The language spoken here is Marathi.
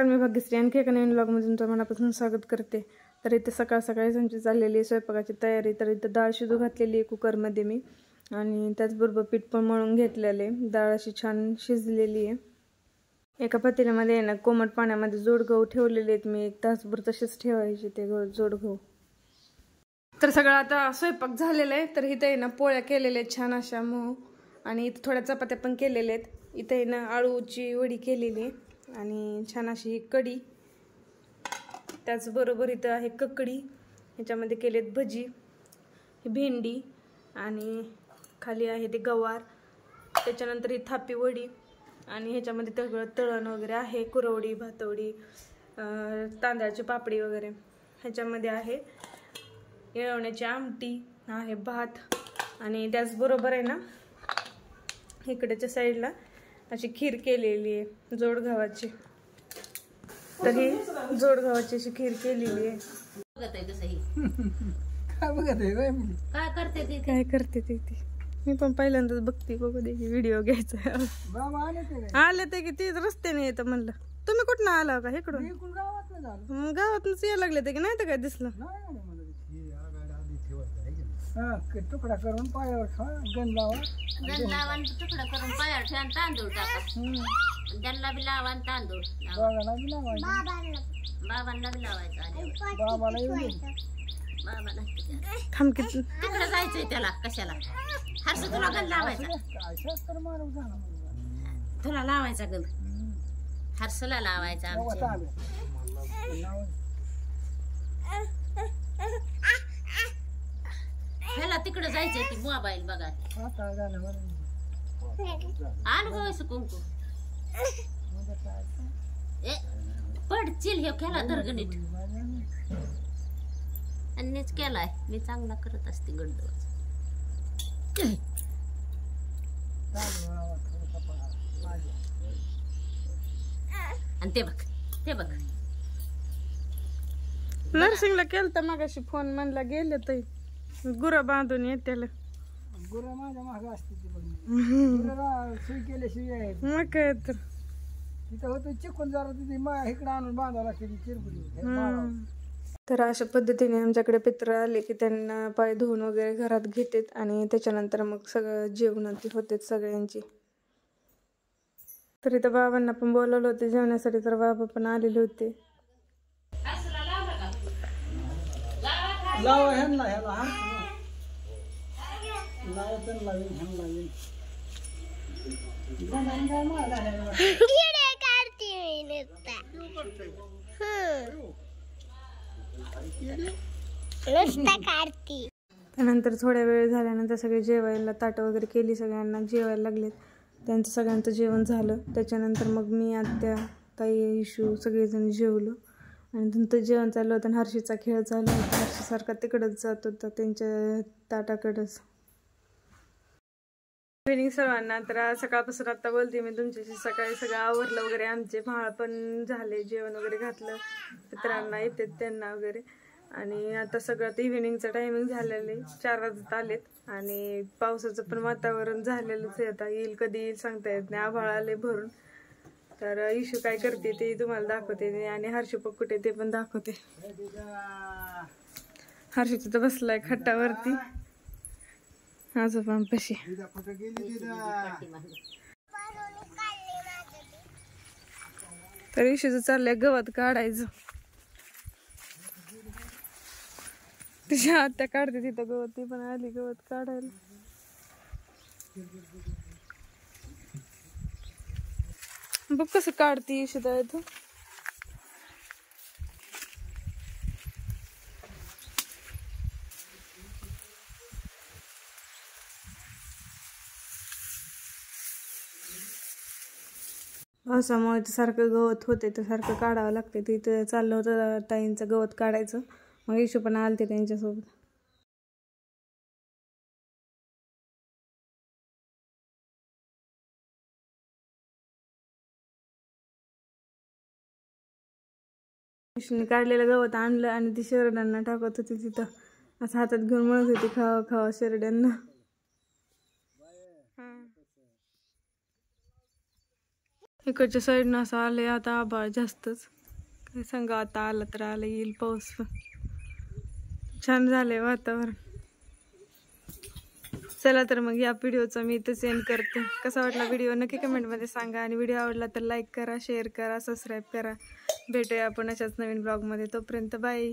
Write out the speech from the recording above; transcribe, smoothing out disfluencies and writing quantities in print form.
नमस्कार, मी भाग्यश्री आणखी एका नवीन व्लॉगमध्ये तुमचं मनापासून स्वागत करते. तर इथे सकाळ सकाळीच आमची चाललेली आहे स्वयंपाकाची तयारी. तर इथं डाळ शिजू घातलेली आहे कुकरमध्ये मी, आणि त्याचबरोबर पीठ पण मळून घेतलेलं आहे. डाळ अशी छान शिजलेली आहे. एका पातेल्यामध्ये ना कोमट पाण्यामध्ये जोड गहू ठेवलेले आहेत मी, 1 तासभर तसेच ठेवायचे ते जोड गहू. तर सगळं आता स्वयंपाक झालेला आहे. तर इथं आहे ना पोळ्या केलेल्या आहेत छान अशा मऊ, आणि इथं थोड्या चपात्या पण केलेल्या आहेत. इथं आहे ना आळूची वडी केलेली आहे आणि छान अशी ही कढी. त्याचबरोबर इथं आहे ककडी, ह्याच्यामध्ये केलेत भजी, ही भेंडी, आणि खाली आहे ते गवार. त्याच्यानंतर ही थापी वडी, आणि ह्याच्यामध्ये सगळं तळण वगैरे आहे, कुरवडी, भातवडी, तांदळाची पापडी वगैरे. ह्याच्यामध्ये आहे येळवण्याची आमटी, आहे भात, आणि त्याचबरोबर आहे ना इकडेच्या साईडला अशी खीर केलेली आहे जोड गव्हाची. तर ही जोड गव्हाची अशी खीर केलेली आहे. काय करते ती मी पण पहिल्यांदाच बघते. बघू दे व्हिडिओ घ्यायचा. आले ते की ती रस्त्याने येतं म्हणलं. तुम्ही कुठं आला का? इकडून गावातूनच यायला लागले ते की नाही तर काय दिसलं. तुकडा करून पायावर खा, गण लावा, तुकडा करून पायावर ठेवा, तांदूळ टाका, त्यांना बी लावा, तांदूळ बाबाला बी लावायचं, बाबांना बी लावायचं, बाबाला थांब की तिकडे जायचंय त्याला. कशाला हर्ष तुला गण लावायचा, तर मारून झाला तुला लावायचा गण, हर्षला लावायचा. ह्याला तिकडे जायचंय ती मोबाईल बघा. आलो गं कुंकू पडचिल हे केला दरगणीत अन्यच केलाय. मी चांगला करत असते गड्डवाच. आणि ते बघ, ते बघ नर्सिंगला केलं तर मगाशी फोन म्हणला गेले तर गुरं बांधून येत्याला. गुरं माझ्या मागं असते ती सुई केल्याशिवाय मग काय तर तिथं होतं चिकून जरा तिथे इकडे आणून बांधावं लागते ती चिरपुडी. तर अशा पद्धतीने आमच्याकडे पित्र आले की त्यांना पाय धुवून वगैरे घरात घेतात, आणि त्याच्यानंतर मग सगळं जेवणाची होते सगळ्यांची. तर इथं बाबांना पण बोलवलं होते जेवणासाठी, तर बाबा पण आलेले होते. लावा ह्यांना, ह्याला हा लावा, तर लावीन, ह्याला लावीन. त्यानंतर थोड्या वेळ झाल्यानंतर सगळे जेवायला ताटं वगैरे केली, सगळ्यांना जेवायला लागलेत. त्यांचं सगळ्यांचं जेवण झालं. त्याच्यानंतर मग मी, आत्या, ताई, इशू सगळेजण जेवलो, आणि नंतर जेवण चाललं होतं. आणि हर्षीचा खेळ चालू होता. हर्षीसारखा तिकडंच जात होता त्यांच्या ताटाकडंच. इव्हिनिंग सर्वांना. तर सकाळपासून आता बोलते मी तुमच्याशी. सकाळी सगळं आवरलं वगैरे, आमचे भाळ पण झाले, जेवण वगैरे घातलं मित्रांना, येतात त्यांना वगैरे. आणि आता सगळं आता इव्हिनिंगचं टायमिंग झालेलं आहे, 4 वाजत आलेत, आणि पावसाचं पण वातावरण झालेलंच आहे. आता येईल कधी येईल सांगता येत नाही, आभाळ आले भरून. तर इशू काय करते ते तुम्हाला दाखवते, आणि हर्षू कुठे ते पण दाखवते. हर्षू तर बसलाय खट्टावरती आजोबांपाशी. तर इशूचं चाललंय गवत काढायचं. तिच्या आत्या काढते तिथं गवत, ती पण आली गवत काढायला. बघ कसं काढते इशूदा तू. पावसामुळे सारखं गवत होते तर सारखं काढावं लागते. तिथं चाललं होतं ताईंचं गवत काढायचं, मग इशू पण आलते त्यांच्यासोबत. इशूने काढलेलं गवत आणलं आणि ती शेरड्यांना टाकत होती तिथं, असं हातात घेऊन म्हणत होती खावा खावा शेरड्यांना. इकडच्या साईडनं असं आलंय आता आभाळ जास्तच. काय सांगा, आता आलं तर आलं, येईल पाऊस पण. छान झालंय वातावरण. चला तर मग या व्हिडिओचा मी इथेच एंड करते. कसा वाटला व्हिडिओ नक्की कमेंटमध्ये सांगा आणि व्हिडिओ आवडला तर लाईक करा, शेअर करा, सबस्क्राईब करा. भेटूया आपण अशाच नवीन ब्लॉगमध्ये. तोपर्यंत बाय.